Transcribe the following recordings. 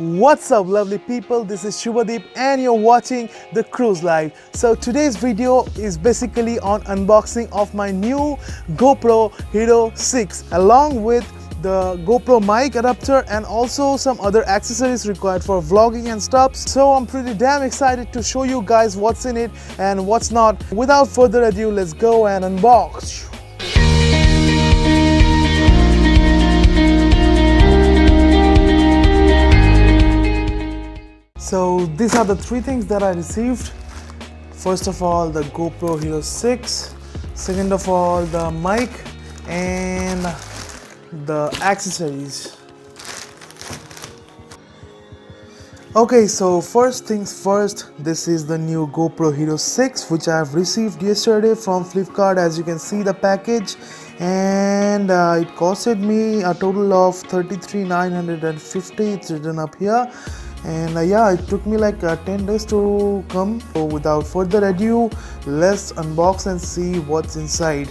What's up lovely people, this is Shubhadeep and you're watching the Cruise Live. So today's video is basically on unboxing of my new GoPro Hero 6 along with the GoPro Mic Adapter and also some other accessories required for vlogging and stuff. So I'm pretty damn excited to show you guys what's in it and what's not. Without further ado, let's go and unbox. So these are the three things that I received. First of all, the GoPro Hero 6. Second of all, the mic and the accessories. Okay, so first things first, this is the new GoPro Hero 6 which I have received yesterday from Flipkart. As you can see the package, and it costed me a total of 33,950. It's written up here. And yeah, it took me like 10 days to come. So without further ado, let's unbox and see what's inside.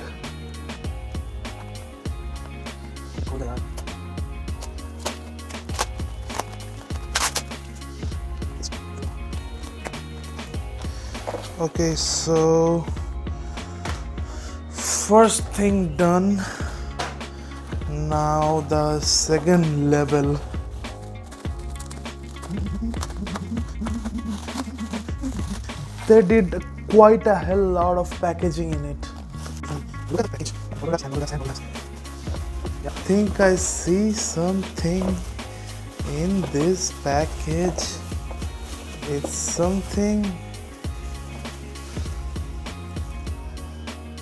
Okay, so first thing done. Now the second level. They did quite a hell lot of packaging in it. Look at the package. I think I see something in this package. It's something.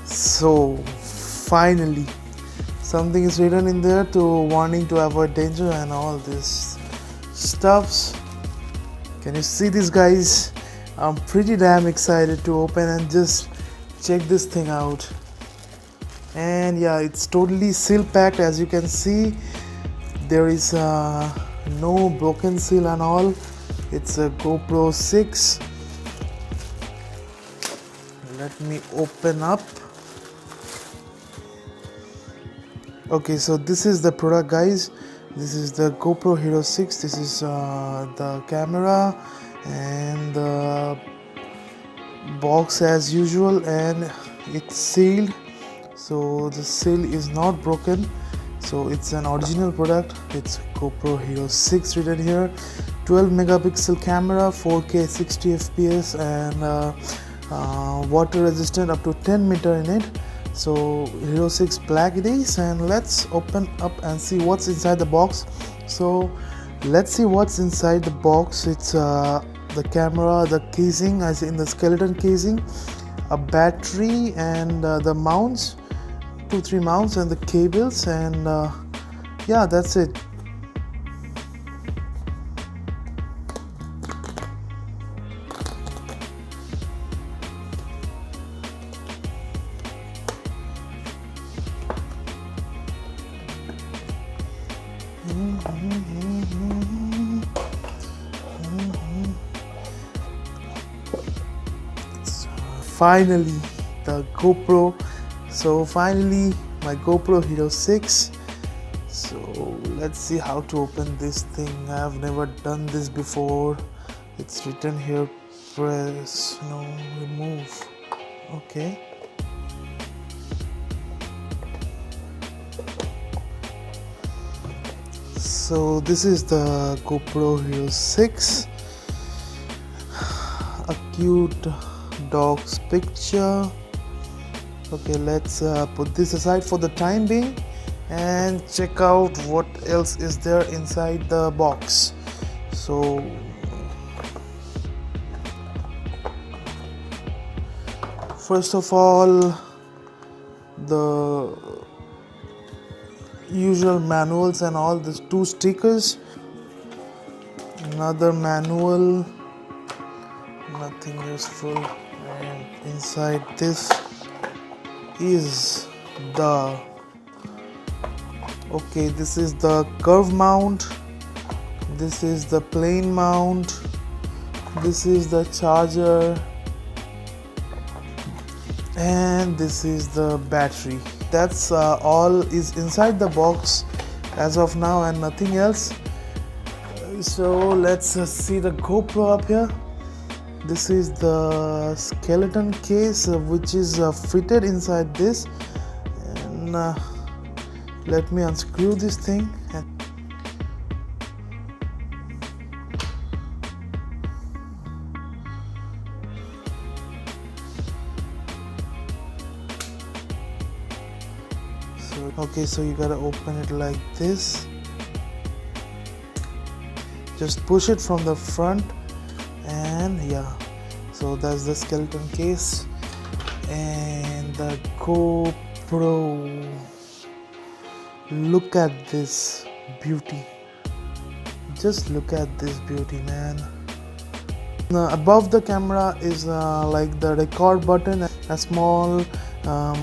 So finally, something is written in there to warning to avoid danger and all this stuffs. Can you see this, guys? I'm pretty damn excited to open and just check this thing out. And yeah, it's totally seal packed. As you can see, there is no broken seal and all. It's a GoPro 6. Let me open up. Okay, so this is the product, guys. This is the GoPro Hero 6. This is the camera and the box as usual, and it's sealed, so the seal is not broken. So it's an original product. It's GoPro Hero 6 written here. 12 megapixel camera, 4K 60 fps, and water resistant up to 10 meter in it. So Hero 6 black it is, and let's open up and see what's inside the box. So let's see what's inside the box. It's the camera, the casing, as in the skeleton casing, a battery, and the mounts, 2-3 mounts, and the cables, and yeah, that's it. Finally, the GoPro. So finally, my GoPro Hero 6. So let's see how to open this thing. I've never done this before. It's written here, press, no, remove. Okay. So this is the GoPro Hero 6. A cute dog's picture. Okay, let's put this aside for the time being and check out what else is there inside the box. So first of all, the usual manuals and all. These 2 stickers, another manual, nothing useful, and inside this is the, okay, this is the curve mount, this is the plain mount, this is the charger, and this is the battery. That's all is inside the box as of now, and nothing else. So let's see the GoPro up here. This is the skeleton case which is fitted inside this, and let me unscrew this thing. Okay, so you gotta open it like this. Just push it from the front, and yeah, so that's the skeleton case and the GoPro. Look at this beauty. Just look at this beauty, man. Above the camera is like the record button, a small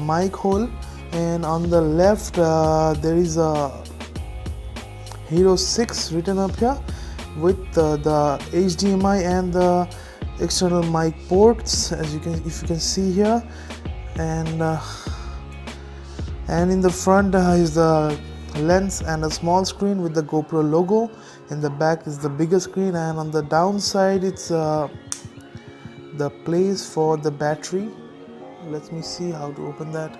mic hole, and on the left there is a Hero 6 written up here with the HDMI and the external mic ports, as you can, if you can see here, and in the front is the lens and a small screen with the GoPro logo. In the back is the bigger screen, and on the downside it's the place for the battery. Let me see how to open that.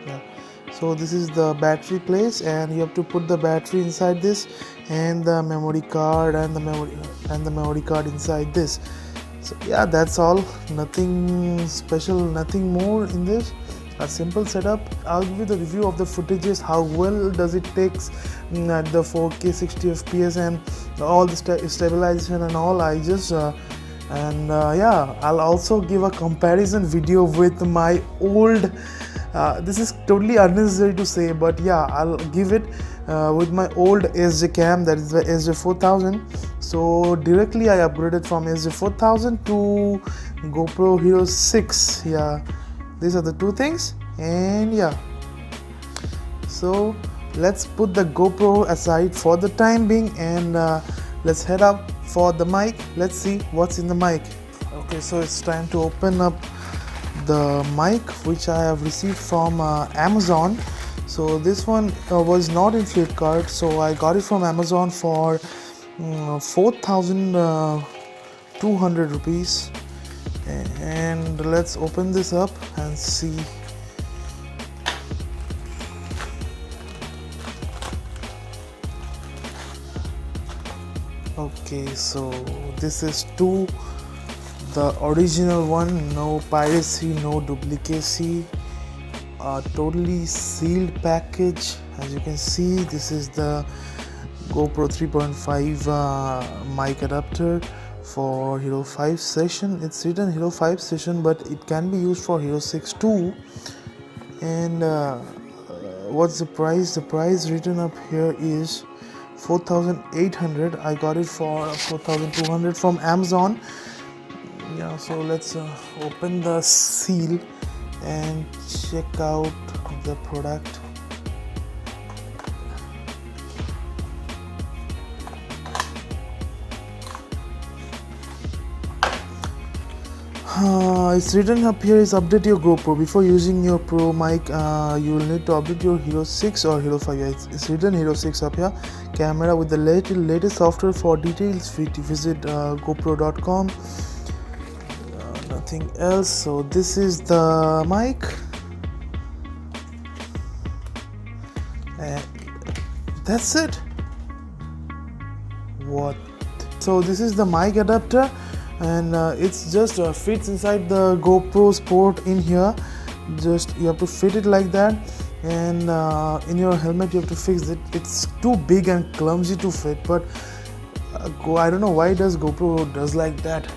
Yeah, so this is the battery place, and you have to put the battery inside this, and the memory card and the memory card inside this. So yeah, that's all. Nothing special, nothing more in this. A simple setup. I'll give you the review of the footages, how well does it takes at the 4K 60 FPS and all the stabilization and all. I just yeah, I'll also give a comparison video with my old this is totally unnecessary to say, but yeah, I'll give it with my old SJ cam, that is the SJ4000. So directly I upgraded from SJ4000 to GoPro Hero 6. Yeah, these are the two things. And yeah, so let's put the GoPro aside for the time being, and let's head up for the mic. Let's see what's in the mic. Okay, so it's time to open up the mic which I have received from Amazon. So this one was not in Flipkart, so I got it from Amazon for 4,200 rupees. And let's open this up and see. Okay, so this is the original one, no piracy, no duplicacy, totally sealed package. As you can see, this is the GoPro 3.5 mic adapter for Hero 5 session. It's written Hero 5 session, but it can be used for Hero 6 too. And what's the price? The price written up here is 4,800. I got it for 4,200 from Amazon. Yeah, so let's open the seal and check out the product. It's written up here is update your GoPro. Before using your Pro mic, you will need to update your Hero 6 or Hero 5. It's written Hero 6 up here. Camera with the latest software. For details, visit GoPro.com. Nothing else. So this is the mic, and that's it. What? So this is the mic adapter, and it's just fits inside the GoPro Sport in here. Just you have to fit it like that, and in your helmet you have to fix it. It's too big and clumsy to fit, but I don't know why does GoPro does like that.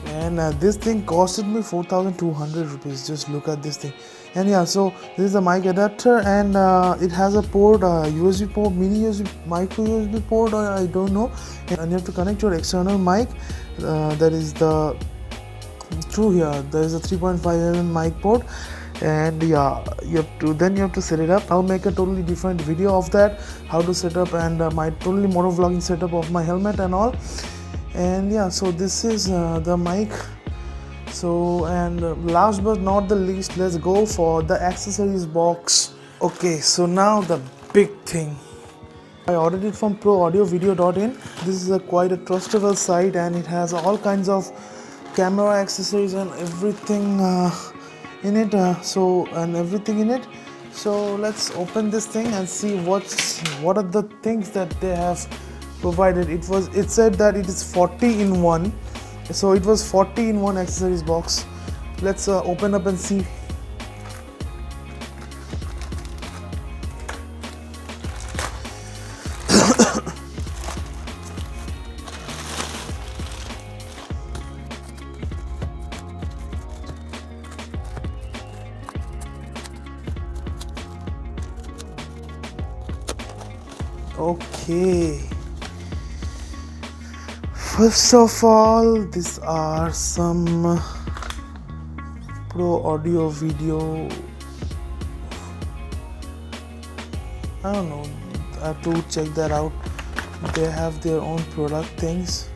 And this thing costed me 4,200 rupees. Just look at this thing. And yeah, so this is the mic adapter, and it has a port, USB port, mini USB, micro USB port, or I don't know. And you have to connect your external mic. That is the through here. There is a 3.5mm mic port, and yeah, you have to set it up. I'll make a totally different video of that, how to set up, and my totally motovlogging setup of my helmet and all. And yeah, so this is the mic. So, and last but not the least, let's go for the accessories box. Okay, so now the big thing. I ordered it from proaudiovideo.in. This is quite a trustable site, and it has all kinds of camera accessories and everything in it. So let's open this thing and see what are the things that they have provided. It said that it is 40 in 1, so it was 40 in 1 accessories box. Let's open up and see. Okay, first of all, these are some pro audio video, I don't know, I have to check that out. They have their own product things.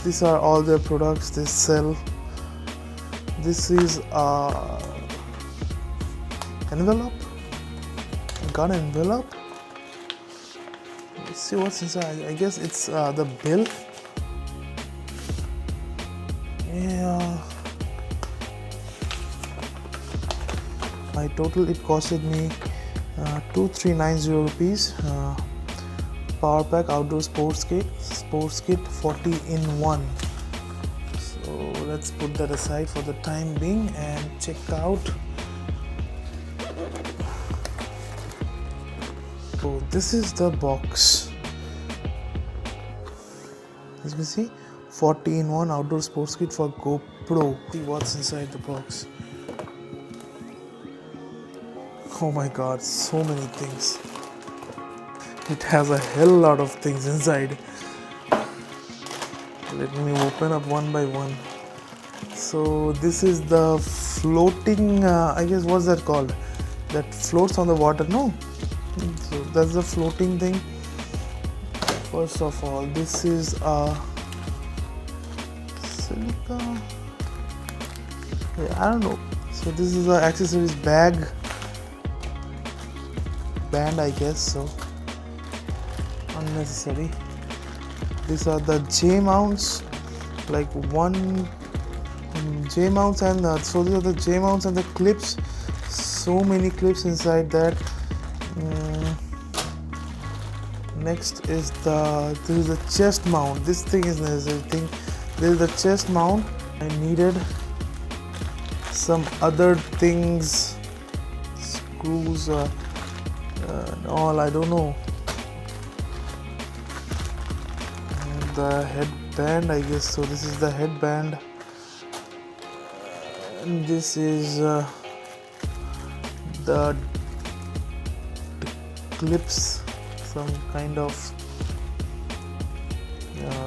These are all their products they sell. This is envelope. I got an envelope. Let's see what's inside. I guess it's the bill. Yeah. My total, it costed me 2390 rupees. Power pack, outdoor sports kit 40 in 1. So let's put that aside for the time being and check out. So this is the box. As you can see, 40 in 1 outdoor sports kit for GoPro. See what's inside the box. Oh my god, so many things. It has a hell lot of things inside. Let me open up one by one. So this is the floating, I guess, what's that called? That floats on the water, no? So that's the floating thing. First of all, this is a silica. Yeah, I don't know. So this is the accessories band, I guess. So unnecessary. These are the J mounts, like one J mounts, and so these are the J mounts and the clips. So many clips inside that. Next is this is the chest mount. This thing is necessary thing. This is the chest mount. I needed some other things, screws, and all. I don't know. The headband, I guess. So this is the headband, and this is the clips, some kind of.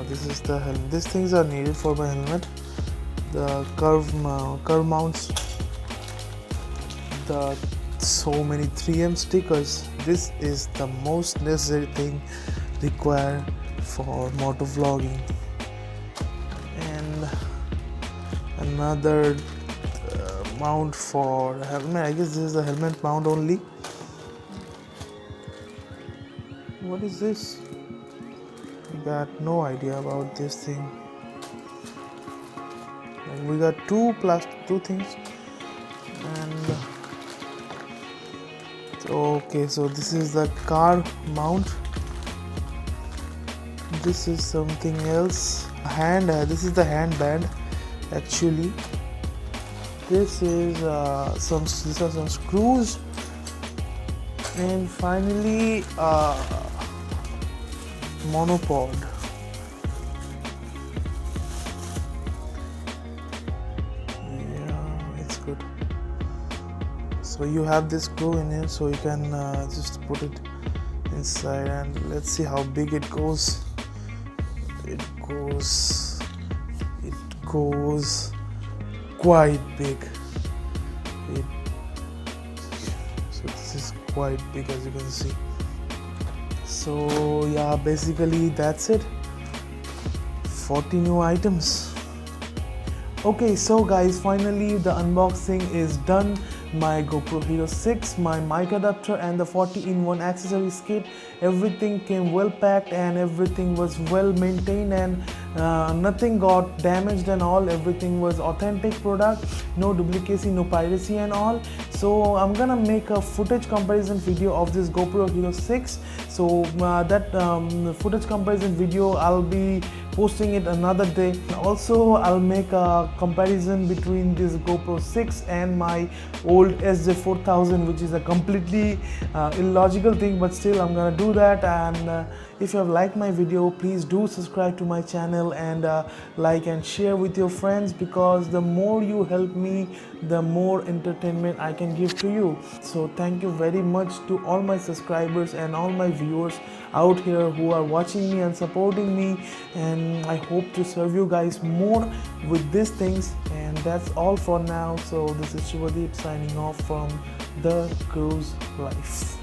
This is the helmet. These things are needed for my helmet. The curve mounts. The so many 3M stickers. This is the most necessary thing required for motor vlogging. And another mount for the helmet. I guess this is the helmet mount only. What is this? I got no idea about this thing. And we got two things. And okay, so this is the car mount. This is something else. This is the handband. Actually, this is these are some screws. And finally, monopod. Yeah, it's good. So you have this screw in here, so you can just put it inside, and let's see how big it goes. It goes quite big. So this is quite big, as you can see. So yeah, basically that's it. 40 new items. Okay, so guys, finally the unboxing is done. My GoPro Hero 6, my mic adapter, and the 40 in 1 accessories kit everything came well packed and everything was well maintained, and nothing got damaged and all. Everything was authentic product, no duplicacy, no piracy and all. So I'm gonna make a footage comparison video of this GoPro Hero 6. So that footage comparison video I'll be posting it another day. Also I'll make a comparison between this GoPro 6 and my old SJ4000, which is a completely illogical thing, but still I'm gonna do that. And if you have liked my video, please do subscribe to my channel and like and share with your friends, because the more you help me, the more entertainment I can give to you. So thank you very much to all my subscribers and all my viewers out here who are watching me and supporting me, and I hope to serve you guys more with these things. And that's all for now. So this is Shivadeep signing off from The Cruise Life.